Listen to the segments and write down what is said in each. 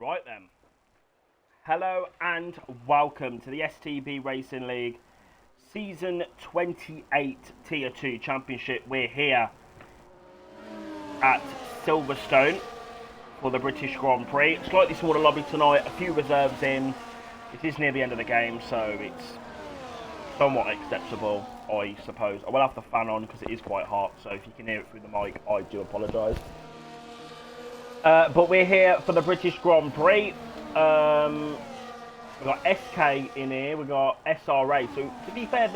Right then. Hello and welcome to the STB Racing League Season 28 Tier 2 Championship. We're here at Silverstone for the British Grand Prix. Slightly smaller lobby tonight, a few reserves in. It is near the end of the game, so it's somewhat acceptable, I suppose. I will have the fan on because it is quite hot, so if you can hear it through the mic, I do apologise. But we're here for the British Grand Prix. We've got SK in here, we've got SRA. So to be fair,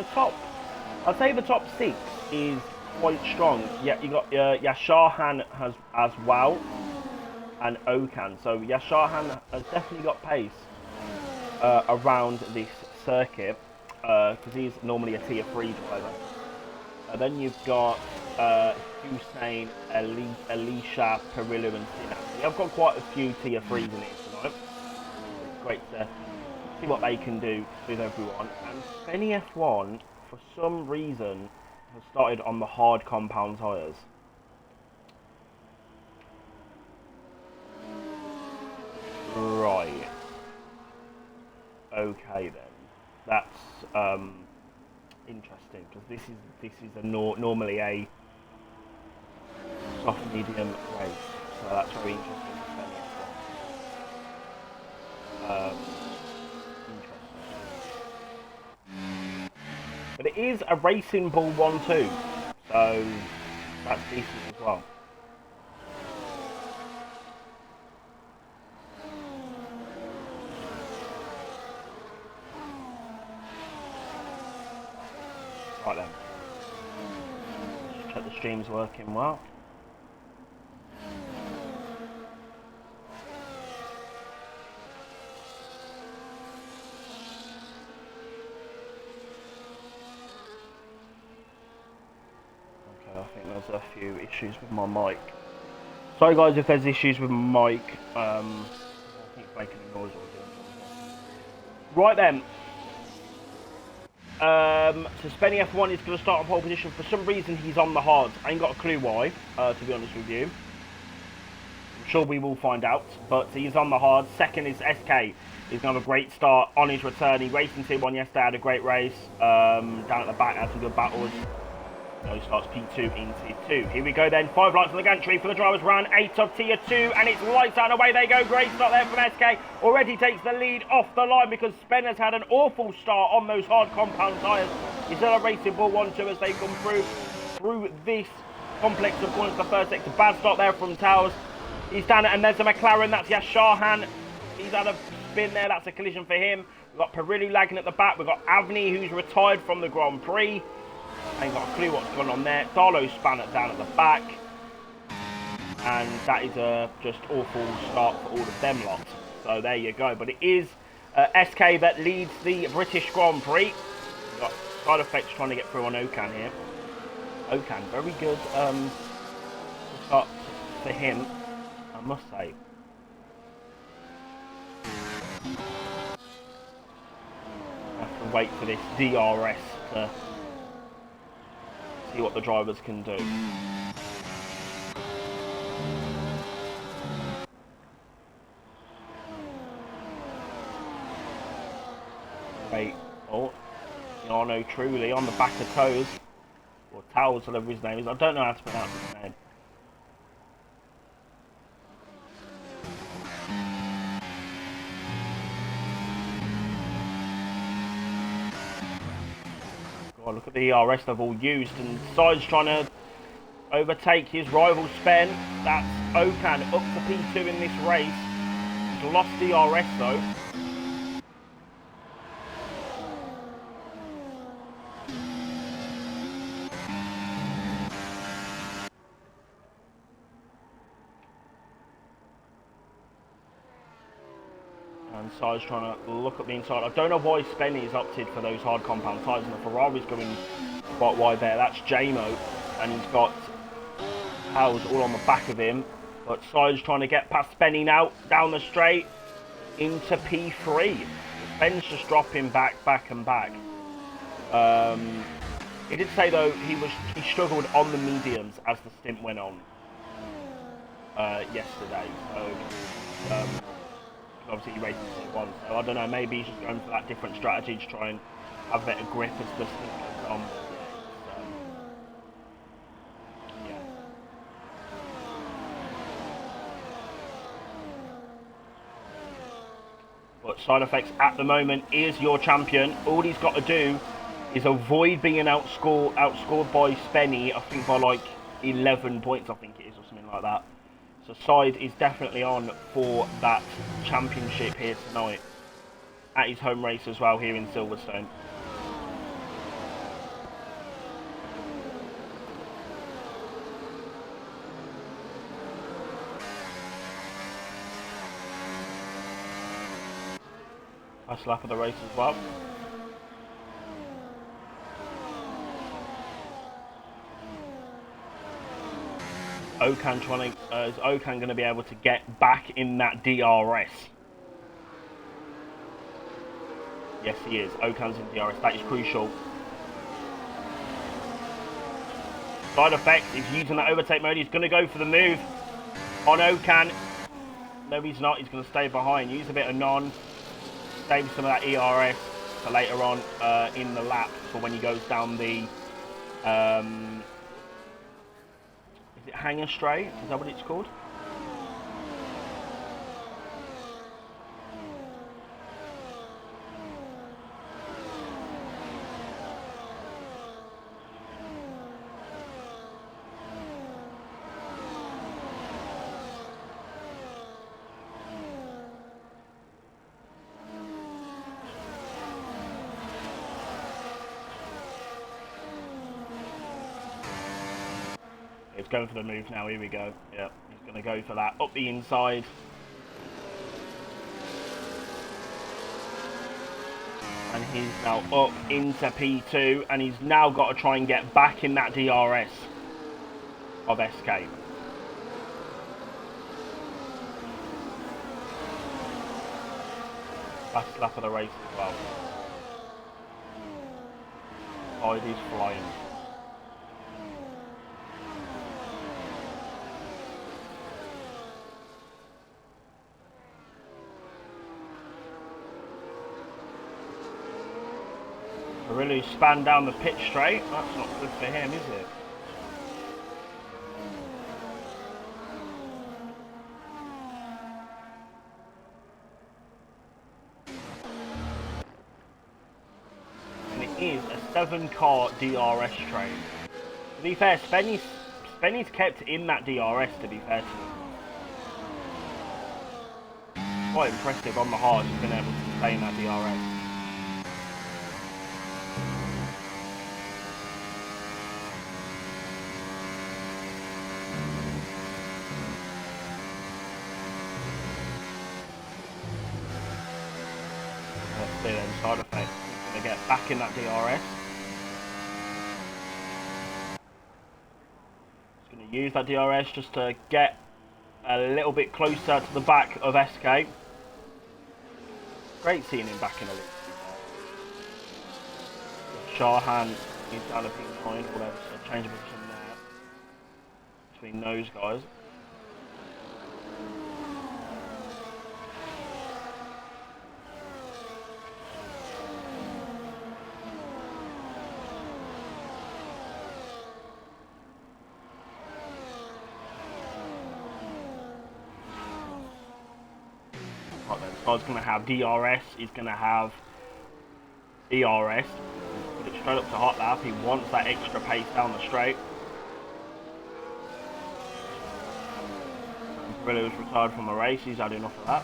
I'd say the top 6 is quite strong. Yeah, you got Yasharhan as well, and Okan. So Yasharhan has definitely got pace around this circuit because he's normally a tier 3 driver. Then you've got Hussein, Elisha, Perillo and Sinasi. I've got quite a few tier 3s in here tonight. It's great to see what they can do with everyone. And Spenny F1, for some reason, has started on the hard compound tyres. Right. Okay then. That's interesting because this is normally a soft medium race, so that's very interesting. Interesting. But it is a Racing Bull 1-2, so that's decent as well. Right then. Just check the stream's working well. Okay, I think there's a few issues with my mic. Sorry guys if there's issues with my mic. I think it's making a noise or something. Right then. So Spenny F1 is going to start on pole position. For some reason he's on the hards. I ain't got a clue why, to be honest with you. I'm sure we will find out, but he's on the hards. Second is SK. He's going to have a great start on his return. He raced in Tier 1 yesterday, had a great race. Down at the back, had some good battles. So he starts P2 in Tier 2. Here we go then, 5 lights on the gantry for the driver's run, 8 of Tier 2, and it's lights out, away they go. Great start there from SK. Already takes the lead off the line because Spenner's had an awful start on those hard compound tyres. He's still a Racing Bull 1-2 as they come through this complex of corners. The first sector, bad start there from Towers. He's down it, and there's a McLaren, that's Yasharhan. He's had a spin there, that's a collision for him. We've got Perillo lagging at the back. We've got Avni, who's retired from the Grand Prix. I ain't got a clue what's going on there. Darlow Spanner down at the back. And that is a just awful start for all of them lot. So there you go. But it is SK that leads the British Grand Prix. We've got side effects trying to get through on Okan here. Okan, very good start for him, I must say. I have to wait for this DRS to see what the drivers can do. Wait, oh, Yarno Truly on the back of toes, or Towels, whatever his name is. I don't know how to pronounce his name. God, look at the ERS they've all used, and Side's trying to overtake his rival Spen. That's Okan up to P2 in this race. He's lost DRS though. And Side's trying to look at the inside. I don't know why Spenny's opted for those hard compound tyres, and the Ferrari's going quite wide there. That's JMO, and he's got Howes all on the back of him. But Side's trying to get past Spenny now, down the straight, into P3. Spen's just dropping back. He did say though he struggled on the mediums as the stint went on yesterday. So obviously he races C1. So I don't know, maybe he's just going for that different strategy to try and have a better grip as the season goes on. Yeah. But Side Effects at the moment is your champion. All he's got to do is avoid being outscored by Spenny, I think by like 11 points, I think it is, or something like that. So Side is definitely on for that championship here tonight at his home race as well here in Silverstone. Last lap of the race as well. Okan trying to, is Okan going to be able to get back in that DRS? Yes, he is. Okan's in DRS. That is crucial. Side Effect is using that overtake mode. He's going to go for the move on Okan. No, he's not. He's going to stay behind. Use a bit of non. Save some of that ERS for later on in the lap for when he goes down the... is it Hanger Straight? Is that what it's called? He's going for the move now, here we go. Yep, he's going to go for that up the inside. And he's now up into P2, and he's now got to try and get back in that DRS of SK. Last lap of the race as well. Heidi's flying. Really span down the pitch straight. That's not good for him, is it? And it is a 7-car DRS train. To be fair, Spenny's kept in that DRS, to be fair to him. Quite impressive on the hard, he's been able to stay in that DRS. Side Effect. He's going to get back in that DRS. He's going to use that DRS just to get a little bit closer to the back of SK. Great seeing him back in a little. Shahan is down a behind, whatever, so change of position there between those guys. Right then, so he's going to have DRS, he's going to have ERS, put it straight up to hot lap, he wants that extra pace down the straight. Really was retired from the race, he's had enough of that.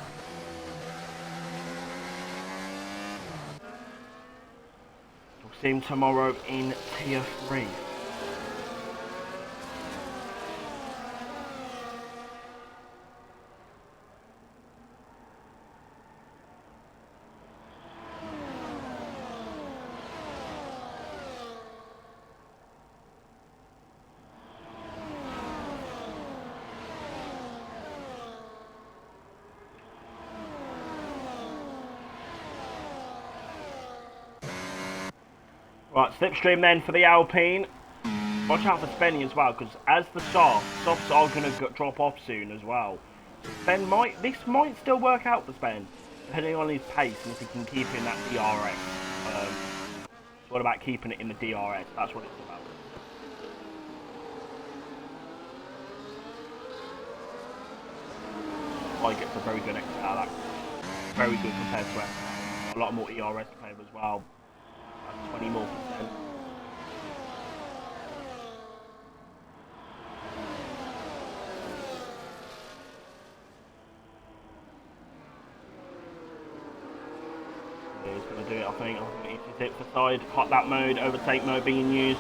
We'll see him tomorrow in Tier 3. Right, slipstream then for the Alpine. Watch out for Spenny as well, because as the softs are going to drop off soon as well. This might still work out for Spen. depending on his pace and if he can keep in that DRS. It's all about keeping it in the DRS. That's what it's about. I gets a very good exit out of that. Very good compared to S. A lot more ERS to play with as well. 20 more percent. He's going to do it, I think. He's hit for side. Hot lap mode, overtake mode being used.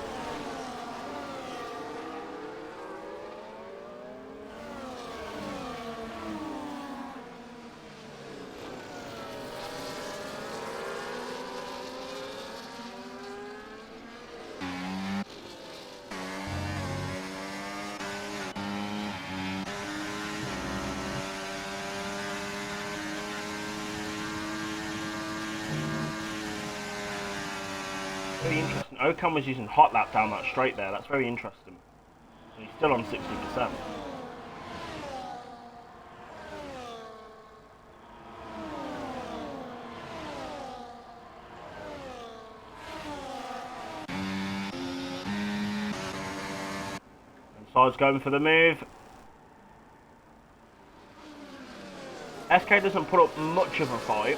Very interesting. Ocon was using hot lap down that straight there. That's very interesting. He's still on 60%. And Side's going for the move. SK doesn't put up much of a fight.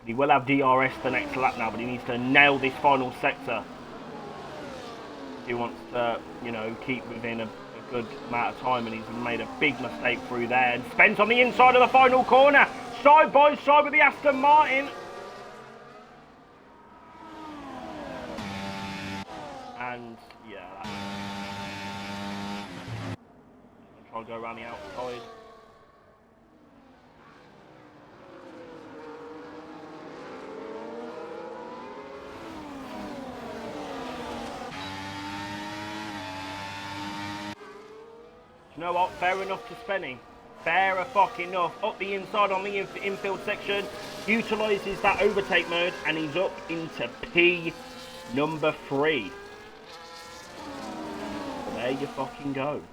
He will have DRS the next lap now, but he needs to nail this final sector. He wants to, you know, keep within a good amount of time, and he's made a big mistake through there. And Spence on the inside of the final corner, side by side with the Aston Martin. And yeah, that's... try to go around the outside. You know what? Fair enough to Spenny. Fair fucking enough. Up the inside on the infield section. Utilises that overtake mode. And he's up into P number 3. So there you fucking go.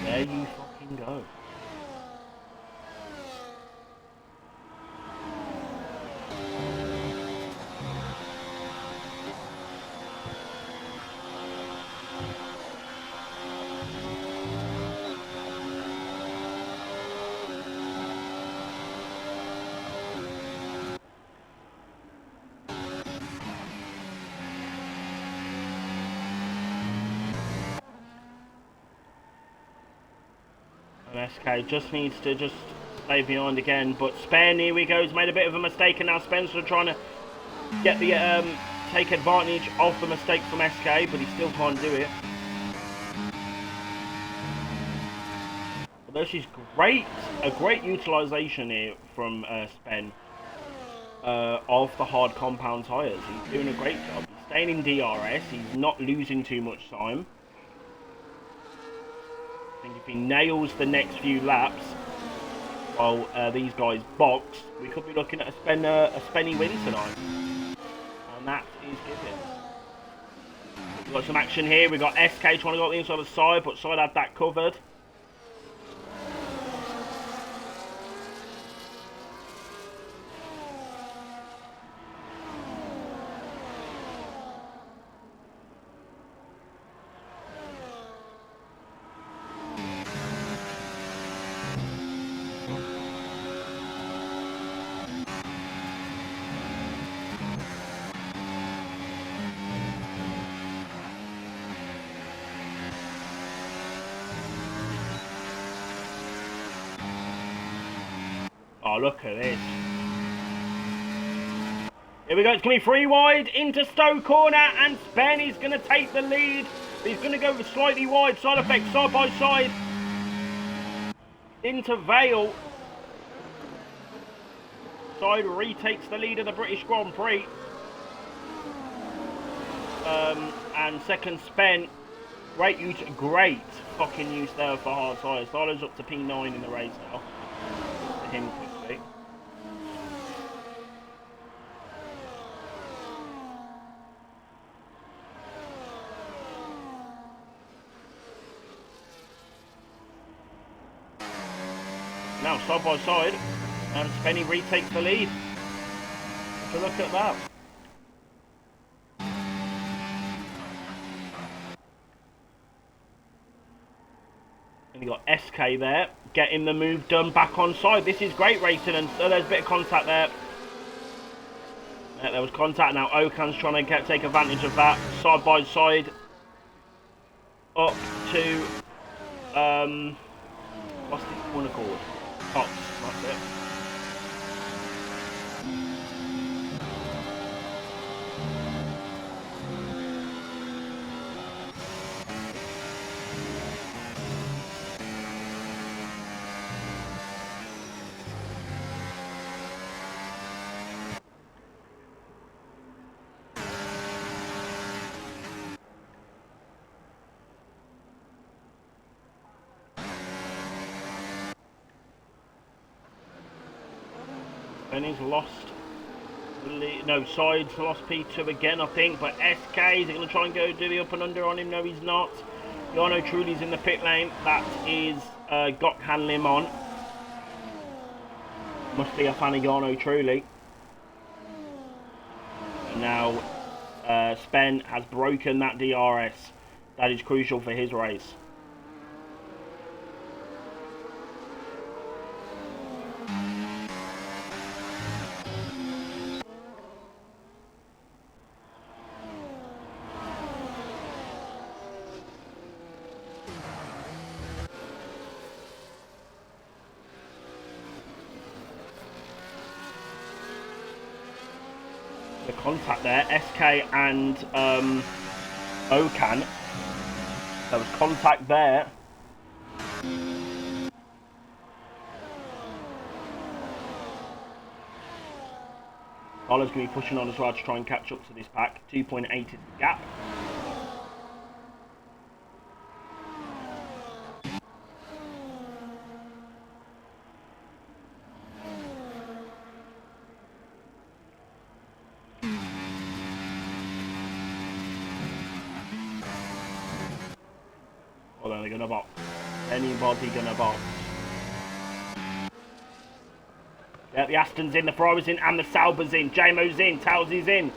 There you fucking go. And SK just needs to just stay behind again, but Spen, here we go, he's made a bit of a mistake, and now Spencer trying to get the take advantage of the mistake from SK, but he still can't do it. Although she's a great utilisation here from Spen of the hard compound tyres. He's doing a great job. He's staying in DRS, he's not losing too much time. I think if he nails the next few laps while these guys box, we could be looking at a Spenny win tonight. And that is given. We've got some action here. We've got SK trying to go up the inside of the side, but Side had that covered. Oh, look at this. Here we go, it's going to be 3 wide into Stowe corner, and Spen is going to take the lead. He's going to go slightly wide, side effect, side by side. Into Vale. Side retakes the lead of the British Grand Prix. And second Spen. Great fucking use there for hard tyres. Silo's up to P9 in the race now. To him quickly. Now side by side, and Spenny retakes the lead. So look at that. And you got SK there, getting the move done back on side. This is great racing, and so there's a bit of contact there. There was contact. Now Okan's trying to take advantage of that. Side by side, up to what's this corner called? Tops. That's it. And he's lost, no, sides lost P2 again, I think, but SK, is he going to try and go do the up and under on him? No, he's not. Jarno Trulli's in the pit lane. That is Gokhan Limon. Must be a fan of Jarno Trulli. Now, Spen has broken that DRS. That is crucial for his race. The contact there, SK and Okan. There was contact there. Carlo's going to be pushing on as well to try and catch up to this pack. 2.8 is the gap. Well, then they're going to box. Anybody going to box? Yeah, the Aston's in, the Ferrari's in, and the Sauber's in. JMO's in, Towsey's in.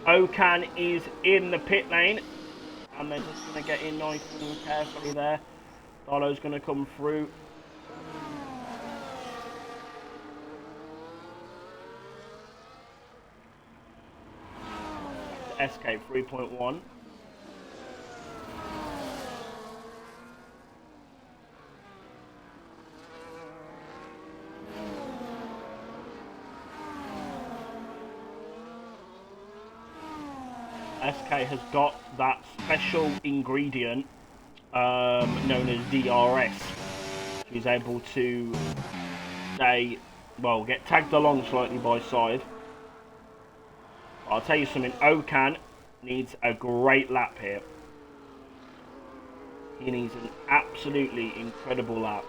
Okan is in the pit lane. And they're just going to get in nice and carefully there. Carlo's going to come through. SK 3.1. SK has got that special ingredient known as DRS. He's able to get tagged along slightly by side. I'll tell you something, Okan needs a great lap here. He needs an absolutely incredible lap.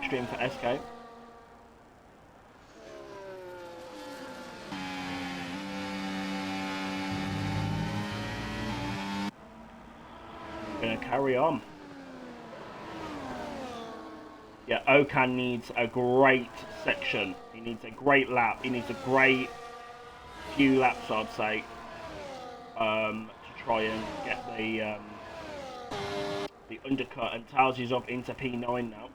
Stream for SK. Gonna carry on. Yeah, Okan needs a great section. He needs a great lap. He needs a great few laps, I'd say, to try and get the undercut. And Towsey's up into P9 now.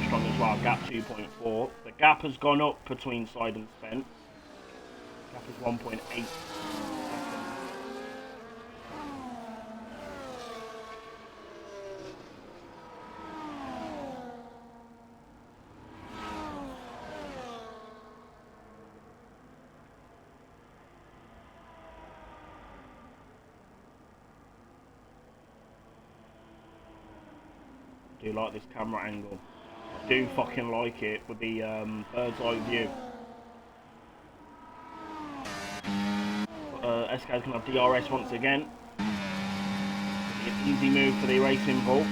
Strong as well, gap 2.4. The gap has gone up between Side and Spen. Gap is 1.8 seconds. I do like this camera angle. I do fucking like it with the bird's eye view. SK's going to have DRS once again. An easy move for the racing ball.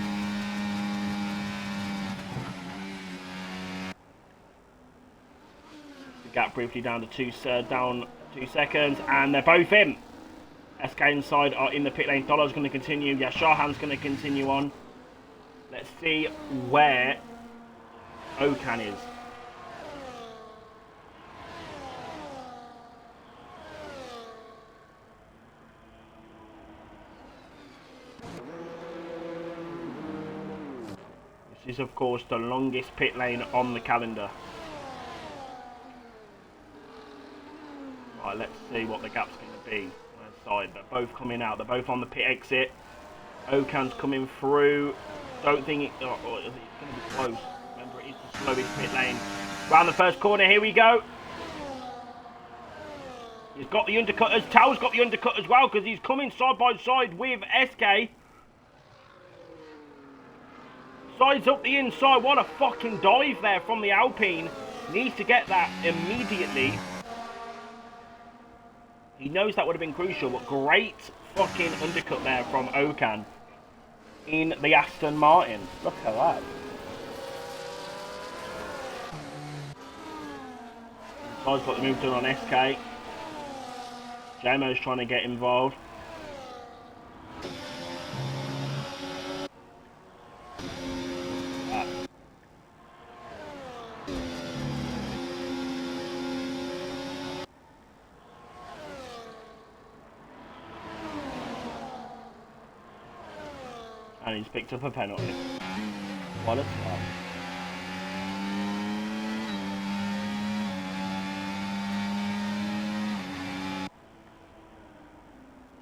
The gap briefly down to 2 seconds, and they're both in. SK inside are in the pit lane. Dollar's going to continue. Yeah, Shahan's going to continue on. Let's see where Okan is. This is, of course, the longest pit lane on the calendar. Right, let's see what the gap's going to be. Side. They're both coming out. They're both on the pit exit. Okan's coming through. Don't think it's going to be close. Remember, it is the slowest pit lane. Round the first corner. Here we go. He's got the undercutters. Tao's got the undercut as well because he's coming side by side with SK. Sides up the inside. What a fucking dive there from the Alpine. Needs to get that immediately. He knows that would have been crucial, but great fucking undercut there from Okan in the Aston Martin. Look at that. Guy's got the move done on SK. JMO's trying to get involved. And he's picked up a penalty. What a start.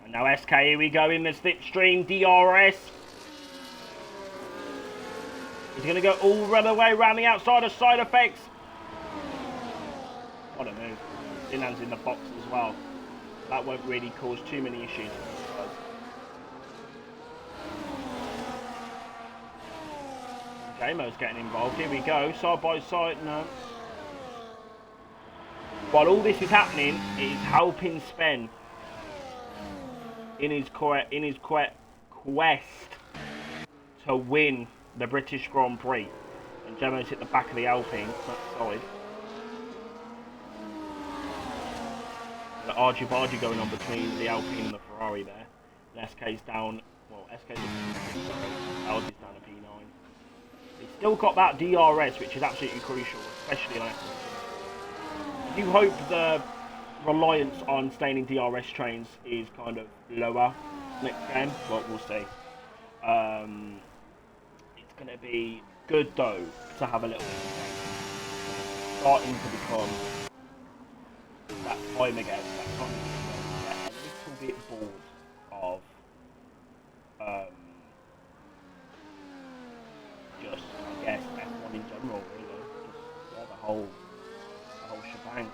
And now SK, here we go in the slipstream. DRS. He's going to go all the way around the outside of side effects. What a move. Sinan's in the box as well. That won't really cause too many issues. JMO's getting involved. Here we go. Side by side. No. While all this is happening, it is helping Sven in his quest to win the British Grand Prix. And JMO's hit the back of the Alpine. That side. The argy-bargy going on between the Alpine and the Ferrari there. And SK's down. Well, SK's down to P9. He's still got that DRS, which is absolutely crucial, especially on F1. You hope the reliance on staying in DRS trains is kind of lower next game, but we'll see. It's going to be good, though, to have a little starting to become that time again, that time again, a little bit bored of just, I guess, F1 in general, really. Just, yeah, the whole shebang.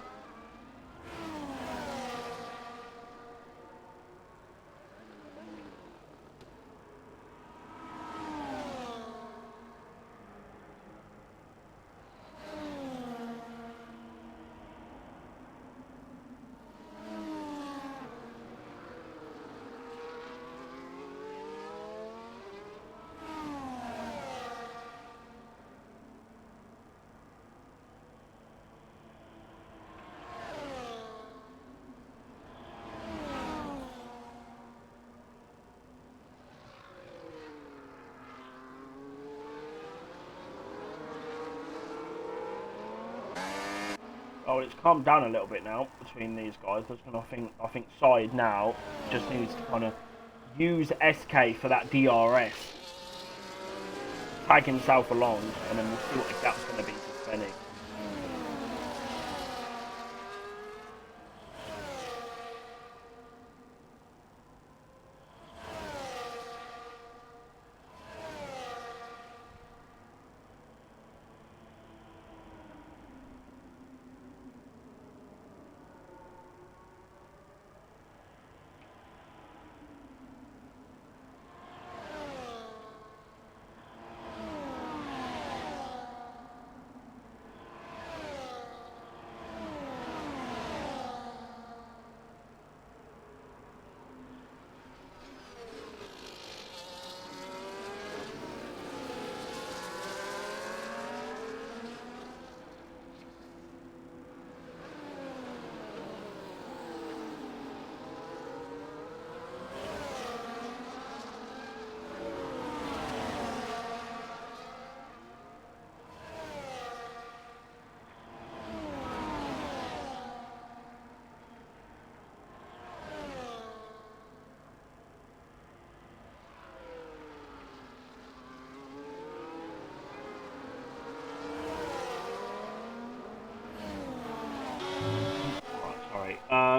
Oh, it's calmed down a little bit now between these guys. That's when I think Side now just needs to kind of use SK for that DRS, tag himself along, and then we'll see what the gap's going to be for Svenny.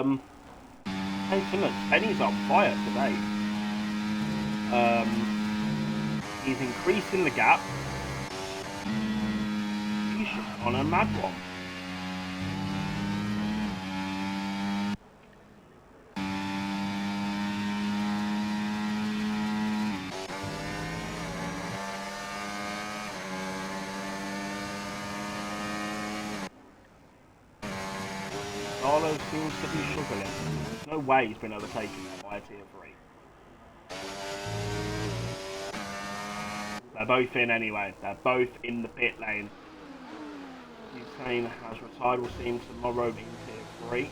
Hey, Simmons, Benny's on fire today. He's increasing the gap. He's just on a mad one. Arlo seems to be struggling. There's no way he's been overtaken there by a tier 3. They're both in anyway. They're both in the pit lane. Usain has retired. We'll see him tomorrow in tier 3.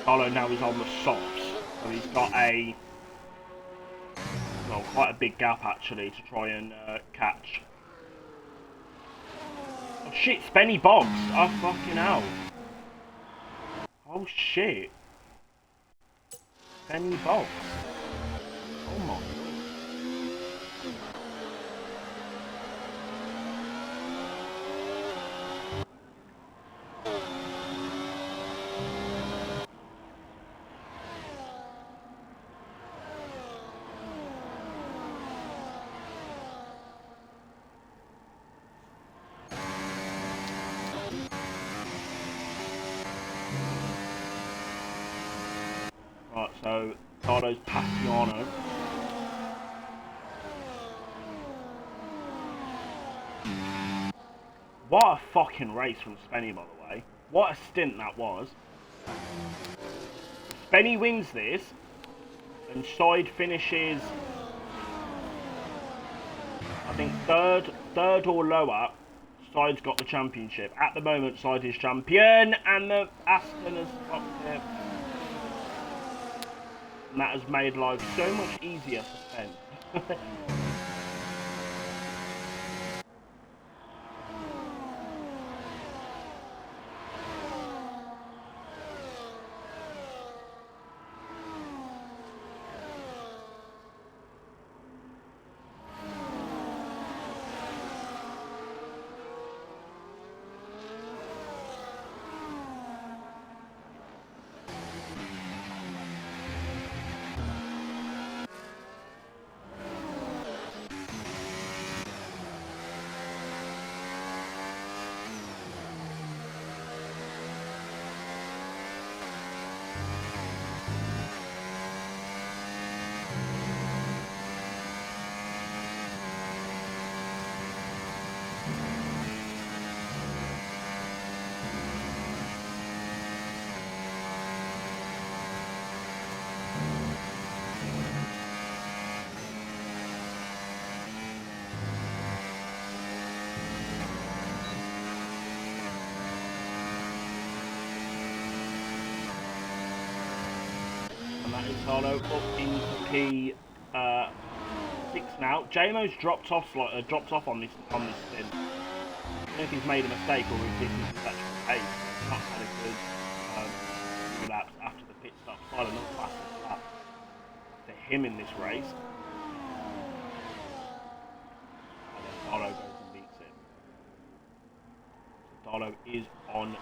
Carlo now is on the softs, so he's got quite a big gap actually to try and catch. Oh shit, Spenny bombs! Oh fucking hell! Oh shit! Spenny bombs! Oh my god! Right, so Carlo's Passiano. What a fucking race from Spenny, by the way. What a stint that was. Spenny wins this, and Side finishes, I think, third or lower. Side's got the championship. At the moment, Side is champion, and the Aston has fucked it. And that has made life so much easier for Spen. And that is Carlo up into P6 now. JMO's dropped off on this stint. I don't know if he's made a mistake or if this is his actual pace. He's not had a good laps after the pit stop. Silent not fastest lap for him in this race. And then Carlo goes and beats it. So Carlo is on the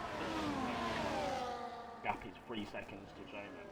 gap is 3 seconds to JMO.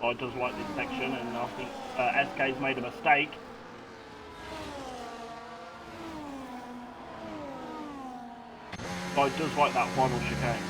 I does like this section, and I think SK's made a mistake. I does like that final chicane.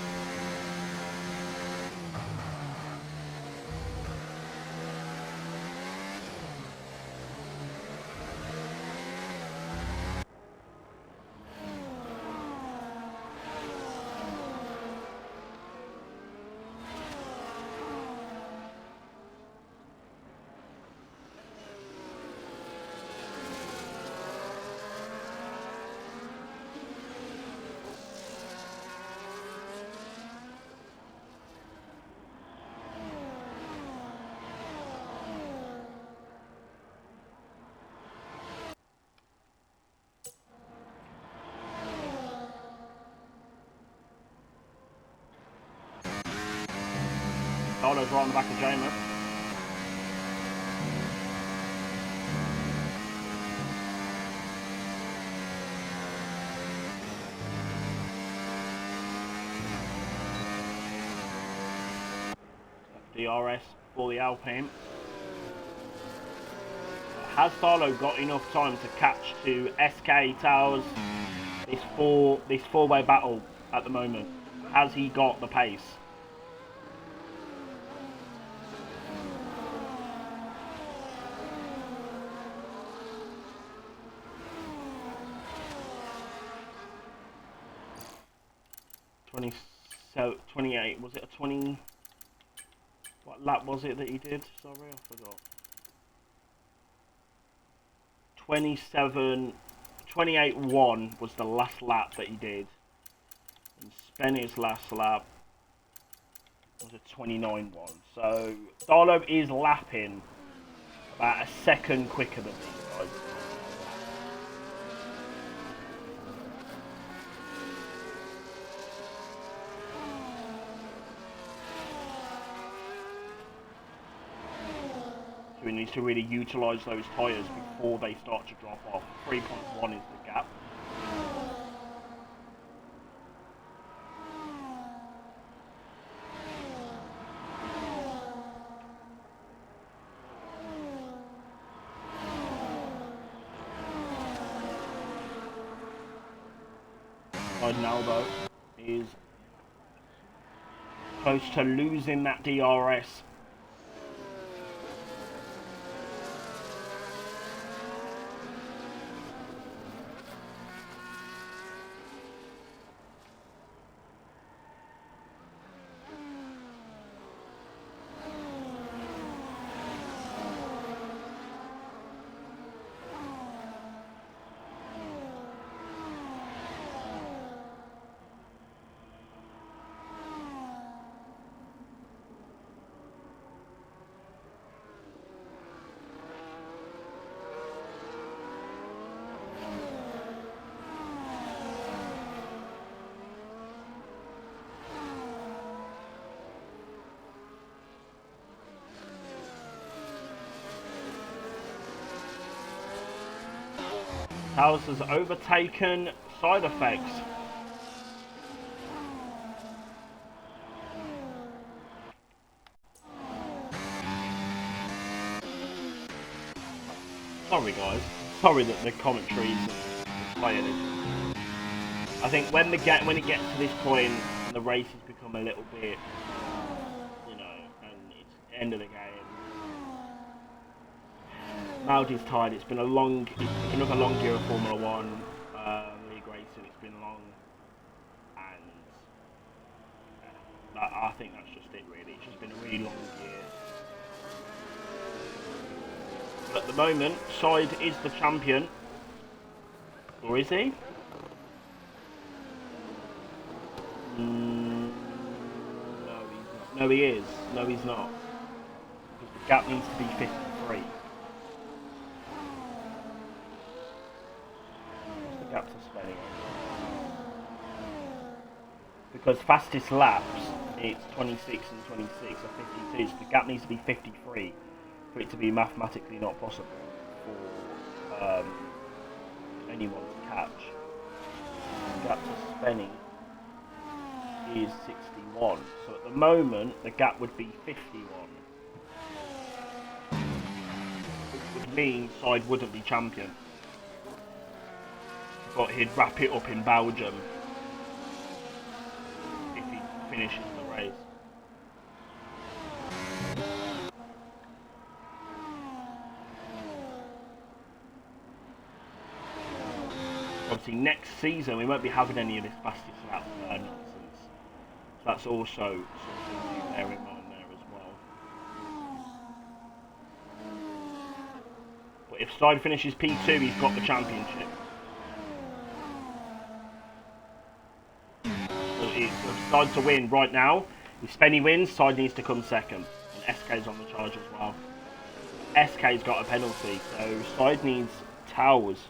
Carlo's right on the back of Jamer. DRS for the Alpine. Has Darlow got enough time to catch to SK Towers this four-way battle at the moment? Has he got the pace? So 28, was it a 20? What lap was it that he did? Sorry, I forgot. 28.1 was the last lap that he did. And Spenny's last lap was a 29.1. So Darlow is lapping about a second quicker than these guys. So he needs to really utilise those tyres before they start to drop off. 3.1 is the gap. Ronaldo is close to losing that DRS. Towers has overtaken side effects. Sorry guys, sorry that the commentaries are playing it. I think when it gets to this point, the race has become a little bit, you know, and it's the end of the game. Maldi's tired. It's been another long year of Formula One league racing. It's been long, and I think that's just it. Really, it's just been a really long year. But at the moment, Side is the champion, or is he? No, he's not. No, he is. No, he's not. Because the gap needs to be 53. Gap to Spenny. Because fastest laps, it's 26 and 26 or 52, so the gap needs to be 53 for it to be mathematically not possible for anyone to catch. The gap to Spenny is 61, so at the moment the gap would be 51. mean Side wouldn't be champion. But he'd wrap it up in Belgium if he finishes the race. Obviously, next season we won't be having any of this fastest lap nonsense. So that's also something to bear in mind there as well. But if Side finishes P2, he's got the championship. So it's Side to win right now. If Spenny wins, Side needs to come second. And SK's on the charge as well. SK's got a penalty, so Side needs towers.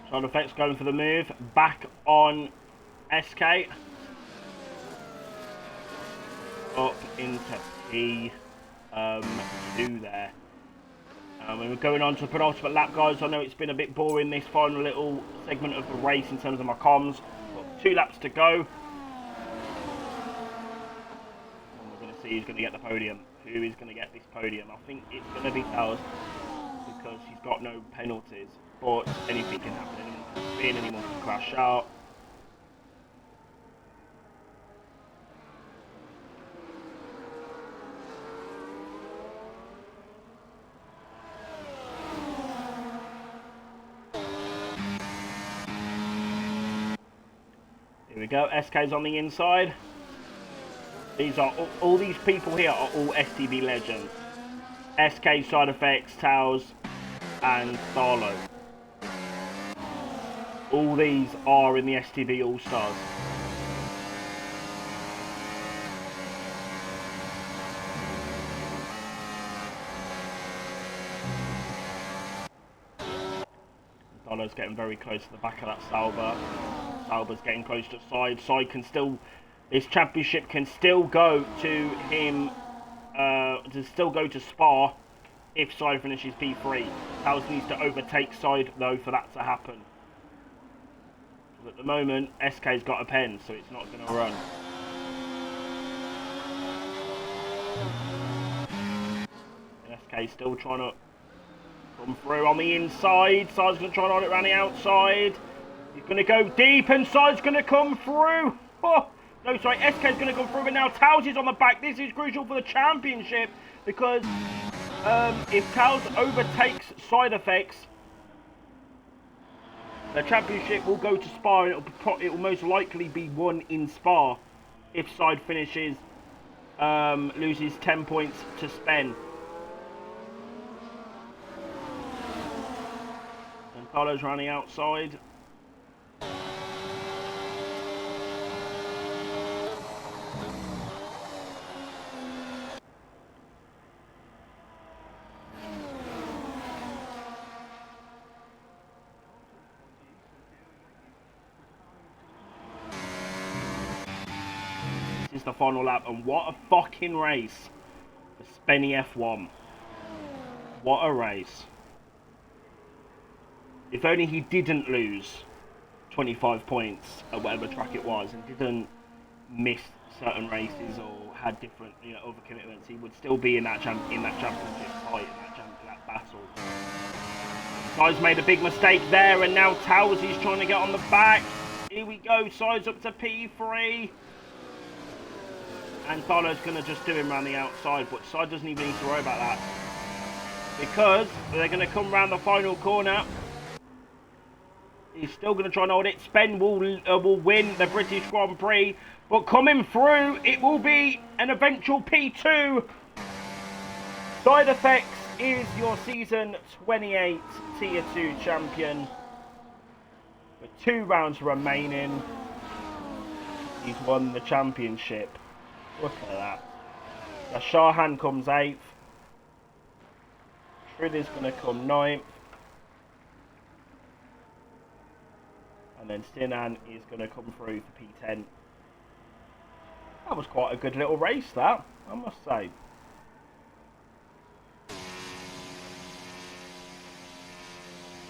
Side effects going for the move. Back on SK. Up into P2 there. We're going on to the penultimate lap, guys. I know it's been a bit boring, this final little segment of the race in terms of my comms. Got 2 laps to go. And we're going to see who's going to get the podium. Who is going to get this podium? I think it's going to be Towers because he's got no penalties. But anything can happen. Anyone can spin, anyone can crash out. Here we go. SK's on the inside. These are all these people here are all STB legends. SK, Side Effects, Towers, and Starlo. All these are in the STB All-Stars. Starlo's getting very close to the back of that Sauber. Sauber's getting close to Side. Side can still, this championship can still go to him, to still go to Spa if Side finishes P3. Towers needs to overtake Side though for that to happen. At the moment, SK's got a pen, so it's not going to run. And SK's still trying to come through on the inside. Side's going to try and hold it around the outside. He's going to go deep, and Side's going to come through. Oh, no, sorry, SK's going to come through, but now Towers is on the back. This is crucial for the championship, because if Towers overtakes Side Effects, the championship will go to Spa, and it will most likely be won in Spa if Side finishes, loses 10 points to Spen. And Carlo's running outside. Is the final lap, and what a fucking race for Spenny F1. What a race. If only he didn't lose 25 points at whatever track it was and didn't miss certain races or had different, other commitments, he would still be in that championship fight, that battle. Sides made a big mistake there, and now Towsey's trying to get on the back. Here we go, Sides up to P3. And Carlo's going to just do him around the outside, but Side doesn't even need to worry about that. Because they're going to come around the final corner. He's still going to try and hold it. Spen will win the British Grand Prix. But coming through, it will be an eventual P2. Side Effects is your season 28 Tier 2 champion. With 2 rounds remaining, he's won the championship. Look at that. Now Shahan comes 8th. Tridy's going to come 9th. And then Sinan is going to come through for P10. That was quite a good little race, that, I must say.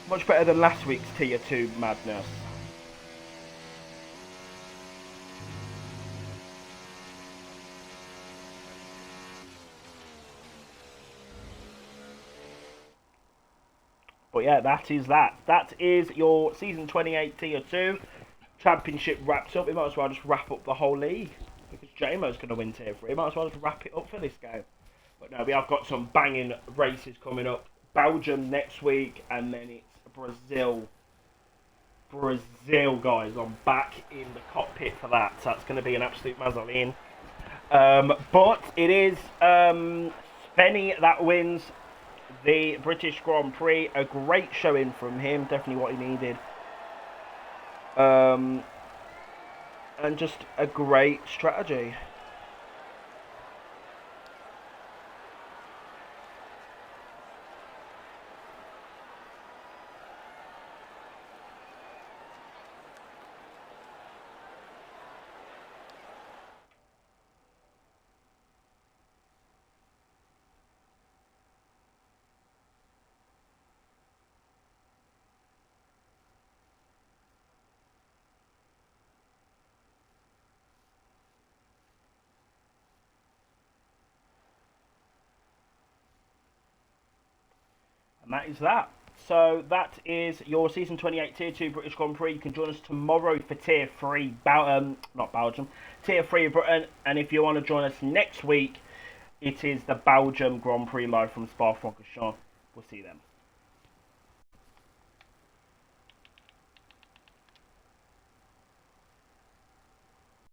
Much better than last week's Tier 2 madness. But yeah, that is that. That is your Season 28 Tier 2 Championship wraps up. We might as well just wrap up the whole league. Because JMO's going to win Tier 3. We might as well just wrap it up for this game. But no, we have got some banging races coming up. Belgium next week, and then it's Brazil. Brazil, guys. I'm back in the cockpit for that. So that's going to be an absolute mazzoline. But it is Spenny that wins the British Grand Prix. A great showing from him. Definitely what he needed. And just a great strategy. And that is that. So that is your Season 28 Tier 2 British Grand Prix. You can join us tomorrow for Tier 3, not Belgium, Tier 3 Britain. And if you want to join us next week, it is the Belgium Grand Prix live from Spa-Francorchamps. We'll see you then.